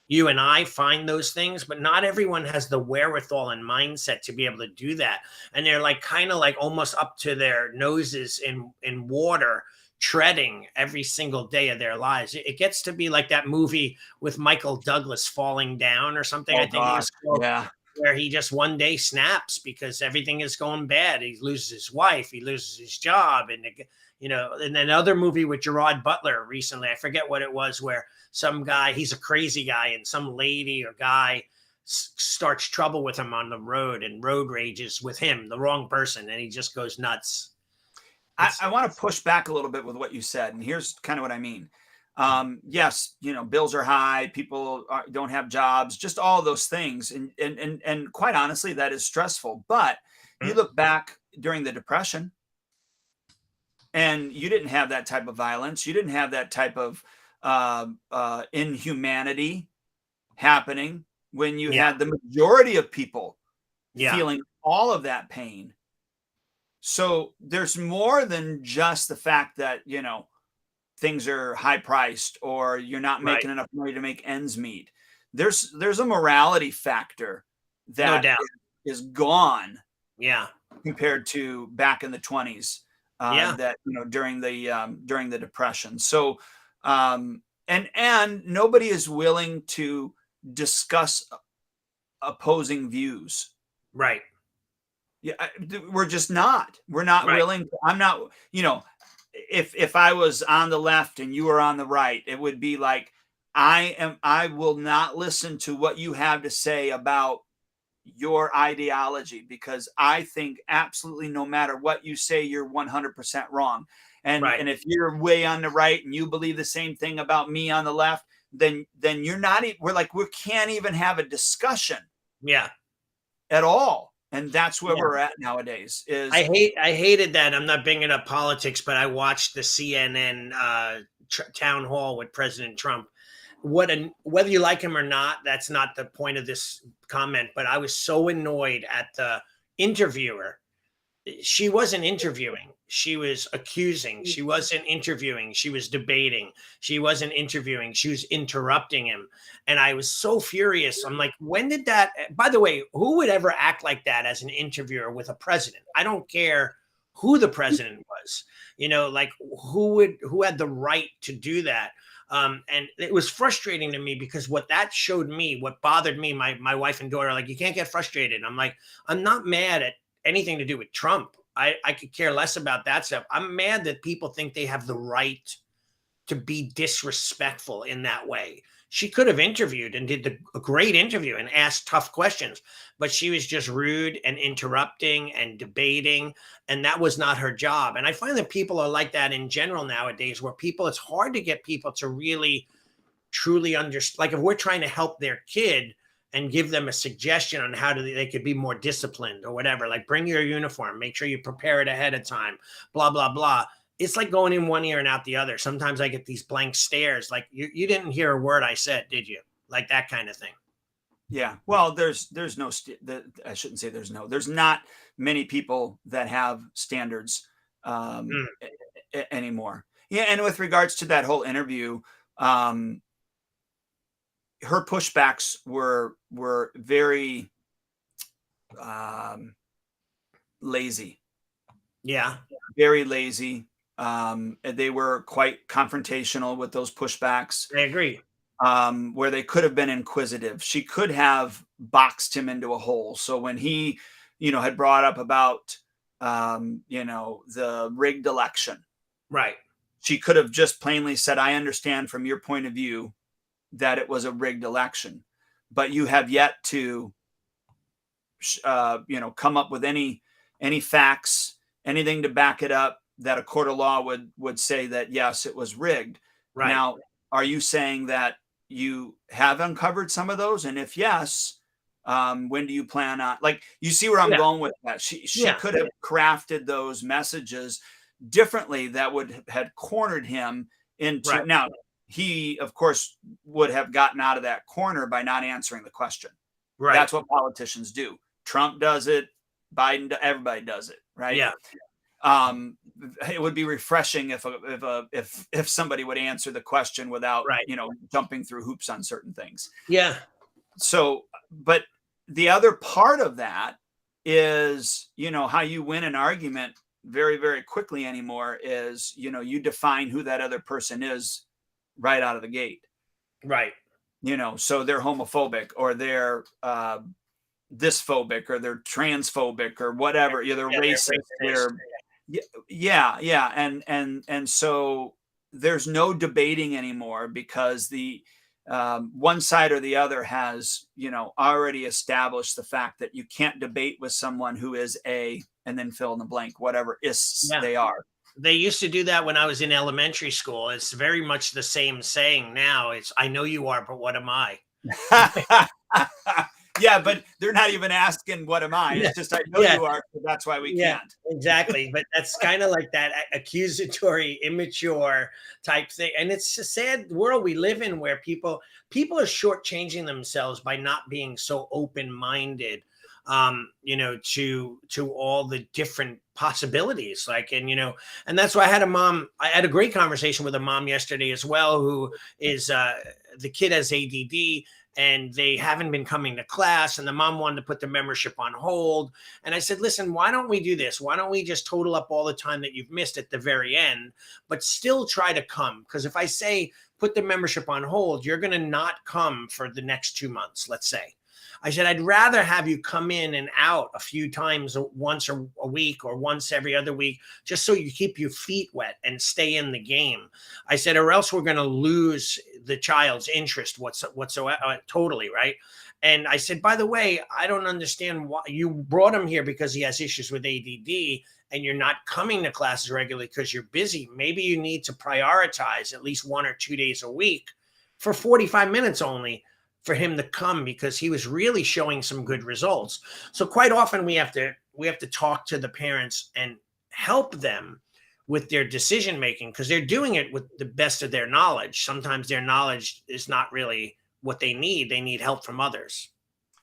You and I find those things, but not everyone has the wherewithal and mindset to be able to do that. And they're like kind of like almost up to their noses in water, treading every single day of their lives. It gets to be like that movie with Michael Douglas, Falling Down or something. Oh, I think it was called, yeah. where he just one day snaps because everything is going bad. He loses his wife, he loses his job, and and another movie with Gerard Butler recently, I forget what it was, where some guy, he's a crazy guy, and some lady or guy starts trouble with him on the road and road rages with him, the wrong person, and he just goes nuts. I want to push back a little bit with what you said, and here's kind of what I mean. Yes, bills are high, people don't have jobs, just all of those things, and quite honestly, that is stressful. But you look back during the Depression, and you didn't have that type of violence, you didn't have that type of inhumanity happening when you had the majority of people feeling all of that pain. So there's more than just the fact that things are high priced or you're not making enough money to make ends meet. There's a morality factor No that doubt. is gone Yeah. compared to back in the 20s. That during the Depression. So and nobody is willing to discuss opposing views. Right. Yeah, we're just not. We're not willing. I'm not. If I was on the left and you were on the right, it would be like I will not listen to what you have to say about your ideology, because I think absolutely no matter what you say, you're 100% wrong. And if you're way on the right and you believe the same thing about me on the left, then you're not. We can't even have a discussion. Yeah. At all. And that's where we're at nowadays. I hated that. I'm not bringing up politics, but I watched the CNN town hall with President Trump. Whether you like him or not, that's not the point of this comment. But I was so annoyed at the interviewer. She wasn't interviewing. She was accusing. She wasn't interviewing. She was debating. She wasn't interviewing. She was interrupting him. And I was so furious. I'm like, when did that? By the way, who would ever act like that as an interviewer with a president? I don't care who the president was. Who had the right to do that? And it was frustrating to me because what that showed me, what bothered me, my wife and daughter, like, you can't get frustrated. I'm like, I'm not mad at anything to do with Trump. I could care less about that stuff. I'm mad that people think they have the right to be disrespectful in that way. She could have interviewed and did a great interview and asked tough questions, but she was just rude and interrupting and debating, and that was not her job. And I find that people are like that in general nowadays, where people, it's hard to get people to really truly understand. Like if we're trying to help their kid and give them a suggestion on how they could be more disciplined or whatever, like bring your uniform, make sure you prepare it ahead of time, blah, blah, blah. It's like going in one ear and out the other. Sometimes I get these blank stares, like you didn't hear a word I said, did you? Like that kind of thing. Yeah. Well, there's no, I shouldn't say there's not many people that have standards Mm, anymore. Yeah. And with regards to that whole interview, um, her pushbacks were very um, lazy, yeah, very lazy. They were quite confrontational with those pushbacks, I agree. where they could have been inquisitive. She could have boxed him into a hole. So when he, had brought up about, the rigged election, Right. she could have just plainly said, "I understand from your point of view that it was a rigged election, but you have yet to, come up with any facts, anything to back it up that a court of law would say that yes, it was rigged." Right. Now, are you saying that you have uncovered some of those? And if yes, when do you plan on? Like, you see where I'm Yeah. going with that? She Yeah. could have crafted those messages differently that would have had cornered him into Right. now. He, of course, would have gotten out of that corner by not answering the question. Right. That's what politicians do. Trump does it. Biden, everybody does it, right? Yeah. Um, it would be refreshing if somebody would answer the question without, Right. jumping through hoops on certain things. Yeah. So, but the other part of that is, how you win an argument very, very quickly anymore is, you define who that other person is right out of the gate. Right. So they're homophobic, or they're this phobic, or they're transphobic, or whatever. They're Yeah. racist. They're yeah, and so there's no debating anymore, because the one side or the other has already established the fact that you can't debate with someone who is and then fill in the blank, whatever ists Yeah. they are. They used to do that when I was in elementary school. It's very much the same saying now. It's, I know you are, but what am I? Yeah, but they're not even asking, "What am I?" Yeah. It's just, "I know Yeah. you are, so that's why we Yeah, can't." exactly. But that's kind of like that accusatory, immature type thing. And it's a sad world we live in, where people are shortchanging themselves by not being so open-minded, to all the different possibilities. Like, and that's why I had a great conversation with a mom yesterday as well, who is the kid has ADD, and they haven't been coming to class, and the mom wanted to put the membership on hold. And I said, listen, why don't we do this? Why don't we just total up all the time that you've missed at the very end, but still try to come? Because if I say put the membership on hold, you're going to not come for the next 2 months, let's say. I said, I'd rather have you come in and out a few times, once a week or once every other week, just so you keep your feet wet and stay in the game. I said, or else we're going to lose the child's interest whatsoever, totally, right? And I said, by the way, I don't understand why you brought him here, because he has issues with ADD, and you're not coming to classes regularly because you're busy. Maybe you need to prioritize at least 1 or 2 days a week for 45 minutes only for him to come, because he was really showing some good results. So quite often we have to talk to the parents and help them with their decision making, because they're doing it with the best of their knowledge. Sometimes their knowledge is not really what they need. They need help from others.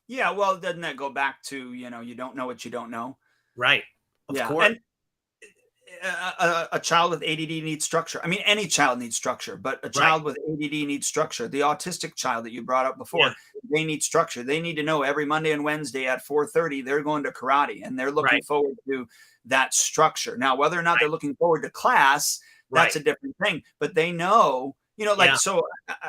Yeah, well, doesn't that go back to, you don't know what you don't know? Right. Of Yeah, course. and a child with ADD needs structure. I mean, any child needs structure, but a Right. child with ADD needs structure. The autistic child that you brought up before, Yeah. they need structure. They need to know every Monday and Wednesday at 4:30 they're going to karate, and they're looking Right. forward to that structure. Now, whether or not they're Right. looking forward to class, that's Right. a different thing. But they know, like, Yeah. so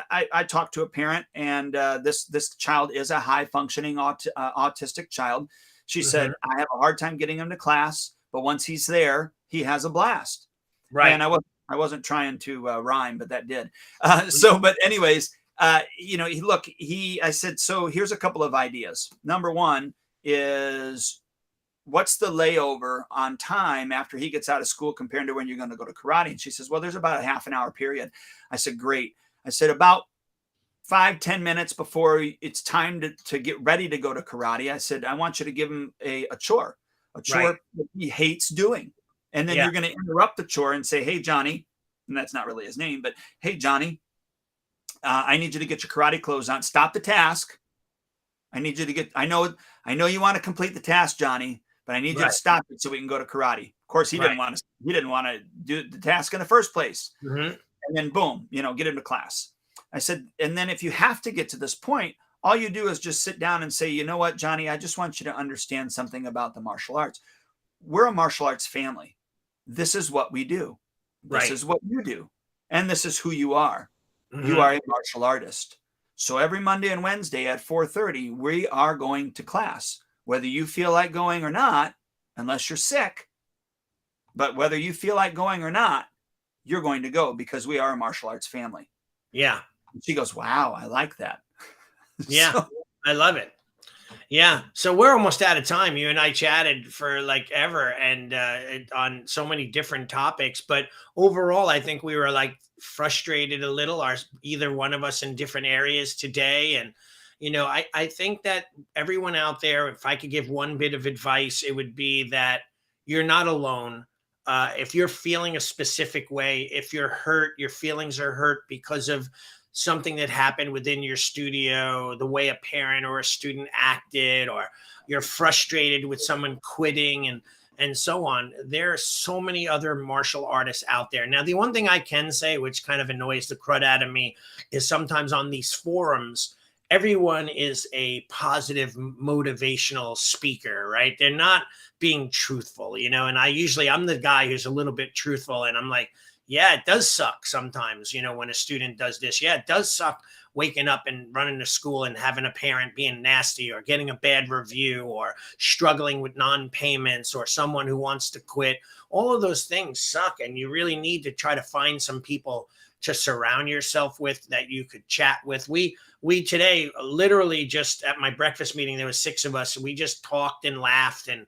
I talked to a parent, and this child is a high functioning autistic child. She said, Mhm. "I have a hard time getting him to class, but once he's there, he has a blast." Right. And I I wasn't trying to rhyme, but that did. But anyways, I said, so here's a couple of ideas. Number one is, what's the layover on time after he gets out of school compared to when you're going to go to karate? And she says, well, there's about a half an hour period. I said, great. I said, about 5-10 minutes before it's time to get ready to go to karate, I said, I want you to give him a chore Right. that he hates doing. And then Yeah. you're going to interrupt the chore and say, hey, Johnny, and that's not really his name, but hey, Johnny, I need you to get your karate clothes on. Stop the task. I need you to get, I know you want to complete the task, Johnny, but I need you to Right. stop it so we can go to karate. Of course, he didn't want to do the task in the first place. Mhm. And then boom, get into class. I said, and then if you have to get to this point, all you do is just sit down and say, you know what, Johnny, I just want you to understand something about the martial arts. We're a martial arts family. This is what we do. This Right. is what you do. And this is who you are. Mhm. You are a martial artist. So every Monday and Wednesday at 4:30, we are going to class, whether you feel like going or not, unless you're sick. But whether you feel like going or not, you're going to go because we are a martial arts family. Yeah. And she goes, wow, I like that. Yeah. So, I love it. Yeah. So we're almost out of time. You and I chatted for like ever and on so many different topics. But overall, I think we were like frustrated a little, either one of us in different areas today. And, I think that everyone out there, if I could give one bit of advice, it would be that you're not alone. If you're feeling a specific way, if you're hurt, your feelings are hurt because of something that happened within your studio, the way a parent or a student acted, or you're frustrated with someone quitting and so on. There are so many other martial artists out there. Now, the one thing I can say, which kind of annoys the crud out of me, is sometimes on these forums, everyone is a positive motivational speaker, right? They're not being truthful, and I'm the guy who's a little bit truthful, and I'm like, yeah, it does suck sometimes, when a student does this. Yeah, it does suck waking up and running to school and having a parent being nasty or getting a bad review or struggling with non-payments or someone who wants to quit. All of those things suck. And you really need to try to find some people to surround yourself with that you could chat with. We today, literally just at my breakfast meeting, there was 6 of us. We just talked and laughed and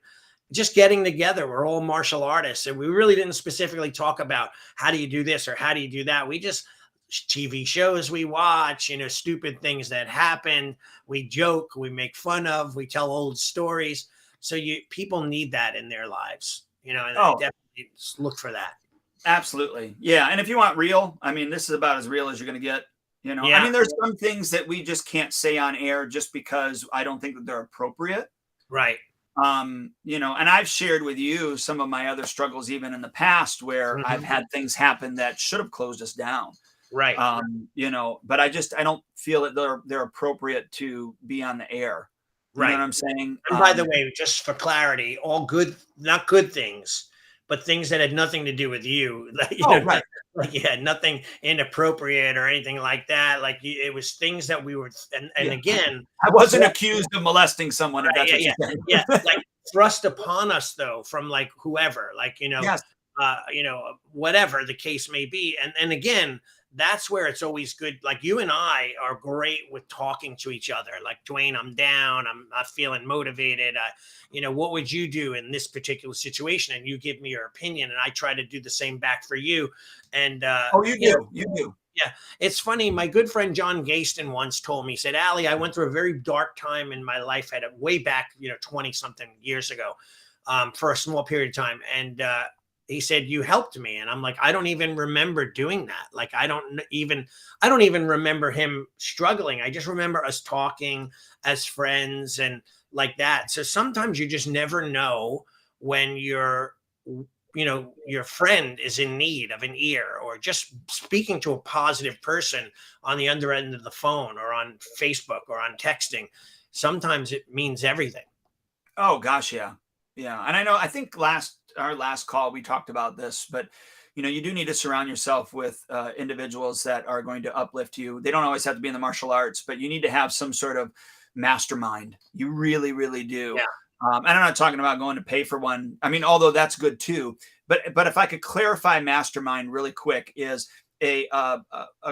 just getting together. We're all martial artists, and we really didn't specifically talk about how do you do this or how do you do that. We just TV shows we watch, stupid things that happen. We joke, we make fun of, we tell old stories. So people need that in their lives, and I definitely look for that. absolutely. Yeah. And if you want real, I mean, this is about as real as you're going to get. Yeah. I mean, there's some things that we just can't say on air just because I don't think that they're appropriate. Right. And I've shared with you some of my other struggles even in the past where I've had things happen that should have closed us down. Right. But I don't feel that they're appropriate to be on the air. You know what I'm saying? And by the way, just for clarity, all good, not good things, but things that had nothing to do with you. Right. Like, nothing inappropriate or anything like that. Like it was things that we were, and again, I wasn't accused of molesting someone. If that's what you're saying. Yeah, like thrust upon us though, from like whoever, like, Yes. Whatever the case may be. And again, that's where it's always good. Like you and I are great with talking to each other. Like, Dwayne, I'm down. I'm not feeling motivated. What would you do in this particular situation? And you give me your opinion, and I try to do the same back for you. And you do. You do. Yeah, it's funny. My good friend John Gaston once told me, he said, Ali, I went through a very dark time in my life at way back, 20 something years ago, for a small period of time. And he said, you helped me. And I'm like, I don't even remember doing that. Like, I don't even remember him struggling. I just remember us talking as friends and like that. So sometimes you just never know when your friend is in need of an ear, or just speaking to a positive person on the other end of the phone or on Facebook or on texting. Sometimes it means everything. Oh gosh. Yeah. Yeah. And I think our last call, we talked about this, but you do need to surround yourself with individuals that are going to uplift you. They don't always have to be in the martial arts, but you need to have some sort of mastermind. You really, really do. And I'm not talking about going to pay for one. I mean, although that's good too. But if I could clarify mastermind really quick, is a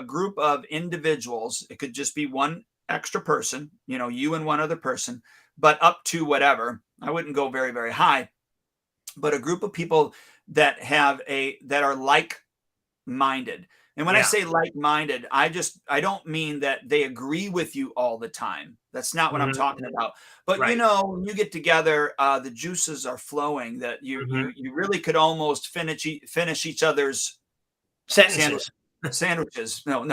group of individuals. It could just be one extra person, you and one other person, but up to whatever. I wouldn't go very, very high, but a group of people that are like-minded. And when I say like-minded, I don't mean that they agree with you all the time. That's not what I'm talking about. But Right. when you get together, the juices are flowing. That you really could almost finish each other's Sentences. sandwiches. No.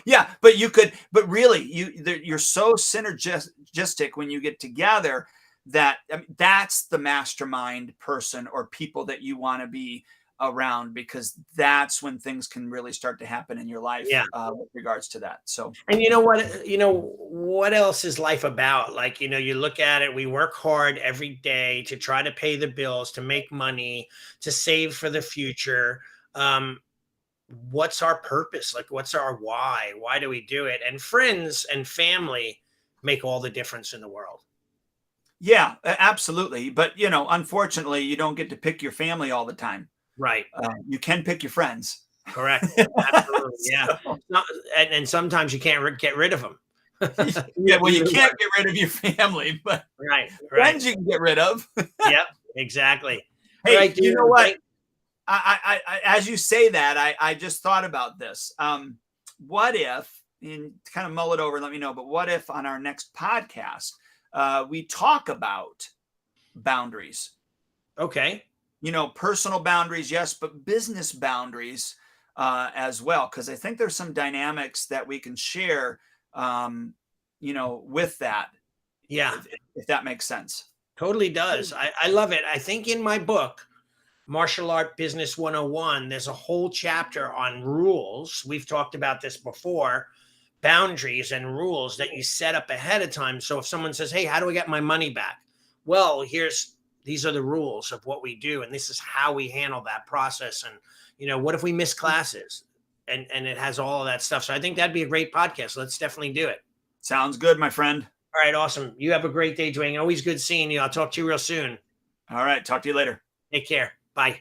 Yeah, but you could. But really, you're so synergistic when you get together that that's the mastermind person or people that you want to be around, because that's when things can really start to happen in your life with regards to that. So, and what else is life about? Like, you look at it, we work hard every day to try to pay the bills, to make money, to save for the future. What's our purpose? Like, what's our why? Why do we do it? And friends and family make all the difference in the world. Yeah, absolutely. But, unfortunately, you don't get to pick your family all the time. Right. You can pick your friends. Correct. Absolutely. Yeah. And sometimes you can't get rid of them. Yeah, well, you can't get rid of your family, but right. friends you can get rid of. Yep, exactly. Hey, right, you know what? I as you say that, I just thought about this. What if, and kind of mull it over and let me know, but what if on our next podcast, we talk about boundaries? Okay. Personal boundaries, yes, but business boundaries as well, because I think there's some dynamics that we can share, with that. Yeah. If that makes sense. Totally does. I love it. I think in my book, Martial Art Business 101, there's a whole chapter on rules. We've talked about this before, boundaries and rules that you set up ahead of time. So if someone says, hey, how do I get my money back? Well, these are the rules of what we do. And this is how we handle that process. And, what if we miss classes? And it has all of that stuff. So I think that'd be a great podcast. Let's definitely do it. Sounds good, my friend. All right. Awesome. You have a great day, Dwayne. Always good seeing you. I'll talk to you real soon. All right. Talk to you later. Take care. Bye.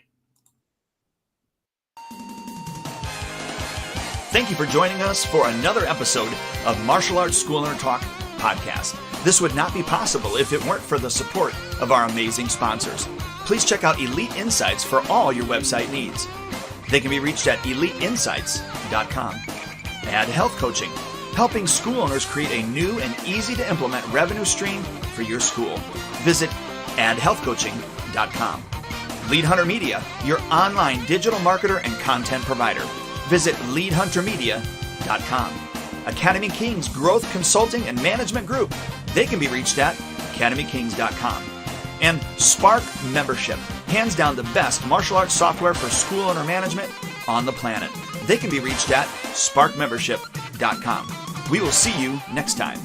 Thank you for joining us for another episode of Martial Arts School Owner Talk podcast. This would not be possible if it weren't for the support of our amazing sponsors. Please check out Elite Insights for all your website needs. They can be reached at eliteinsights.com. Add Health Coaching, helping school owners create a new and easy to implement revenue stream for your school. Visit addhealthcoaching.com. Lead Hunter Media, your online digital marketer and content provider. Visit leadhuntermedia.com. Academy Kings Growth Consulting and Management Group. They can be reached at academykings.com. And Spark Membership, hands down the best martial arts software for school owner management on the planet. They can be reached at sparkmembership.com. We will see you next time.